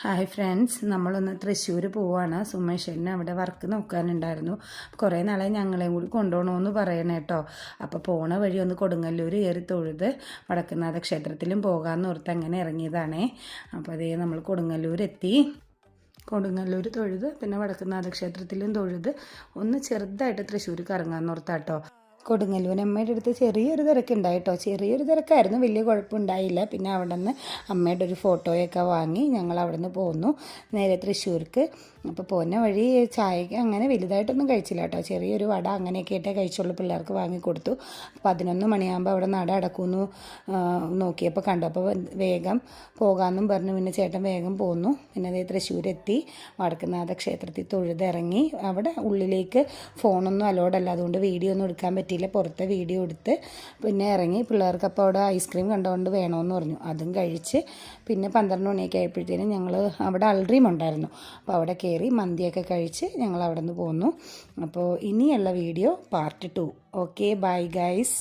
Hi friends, നമ്മളൊന്ന് തൃശ്ശൂർ പോവുകയാണ്. സുമേഷേട്ടന് അവിടെ വർക്ക് നോക്കാനുണ്ടായിരുന്നു. കുറേ നാളെ ഞങ്ങളെയും കൂടി കൊണ്ടുപോകണമെന്ന് പറയണേ കേട്ടോ. അപ്പോൾ പോണ വഴി ഒന്ന് കൊടുങ്ങല്ലൂർ കയറി തൊഴുത് വടക്കുംനാഥ ക്ഷേത്രത്തിലും പോകാമെന്ന് ഓർത്ത് അങ്ങനെ ഇറങ്ങിയതാണേ. അപ്പോൾ അതേ നമ്മൾ കൊടുങ്ങല്ലൂർ എത്തി. കൊടുങ്ങല്ലൂർ തൊഴുത് പിന്നെ വടക്കുംനാഥ ക്ഷേത്രത്തിലും തൊഴുത് ഒന്ന് ചെറുതായിട്ട് തൃശ്ശൂർ കറങ്ങാമെന്ന് ഓർത്താട്ടോ. കൊടുങ്ങല്ലൂർ അമ്മയുടെ അടുത്ത് ചെറിയൊരു തിരക്കുണ്ടായിട്ടോ. ചെറിയൊരു തിരക്കായിരുന്നു, വലിയ കുഴപ്പമുണ്ടായില്ല. പിന്നെ അവിടെ നിന്ന് അമ്മയുടെ ഒരു ഫോട്ടോയൊക്കെ വാങ്ങി ഞങ്ങൾ അവിടെ നിന്ന് പോന്നു നേരെ തൃശ്ശൂർക്ക്. അപ്പോൾ പോകുന്ന വഴി ചായക്ക് അങ്ങനെ വലുതായിട്ടൊന്നും കഴിച്ചില്ല കേട്ടോ. ചെറിയൊരു വട അങ്ങനെയൊക്കെ ആയിട്ടേ കഴിച്ചുള്ളൂ. പിള്ളേർക്ക് വാങ്ങിക്കൊടുത്തു. 11 മണിയാകുമ്പോൾ അവിടെ നട അടക്കുമെന്ന് നോക്കിയപ്പോൾ കണ്ടു. അപ്പോൾ വേഗം പോകാമെന്നും പറഞ്ഞു. പിന്നെ ചേട്ടൻ വേഗം പോന്നു. പിന്നെ അതേ തൃശ്ശൂരെത്തി വടക്കുംനാഥ ക്ഷേത്രത്തിൽ തൊഴുതിറങ്ങി. അവിടെ ഉള്ളിലേക്ക് ഫോണൊന്നും അലോഡല്ല, അതുകൊണ്ട് വീഡിയോ ഒന്നും എടുക്കാൻ പറ്റിയില്ല. പുറത്തെ വീഡിയോ എടുത്ത് പിന്നെ ഇറങ്ങി. പിള്ളേർക്ക് അപ്പോൾ അവിടെ ഐസ്ക്രീം കണ്ടുകൊണ്ട് വേണമെന്ന് പറഞ്ഞു. അതും കഴിച്ച് പിന്നെ 12 മണിയൊക്കെ ആയപ്പോഴത്തേനും ഞങ്ങൾ അവിടെ അൾഡ്രീം ഉണ്ടായിരുന്നു. അപ്പോൾ അവിടെ കയറി മന്തിയൊക്കെ കഴിച്ച് ഞങ്ങൾ അവിടെ നിന്ന് പോന്നു. അപ്പോൾ ഇനിയുള്ള video part 2. Okay, bye guys.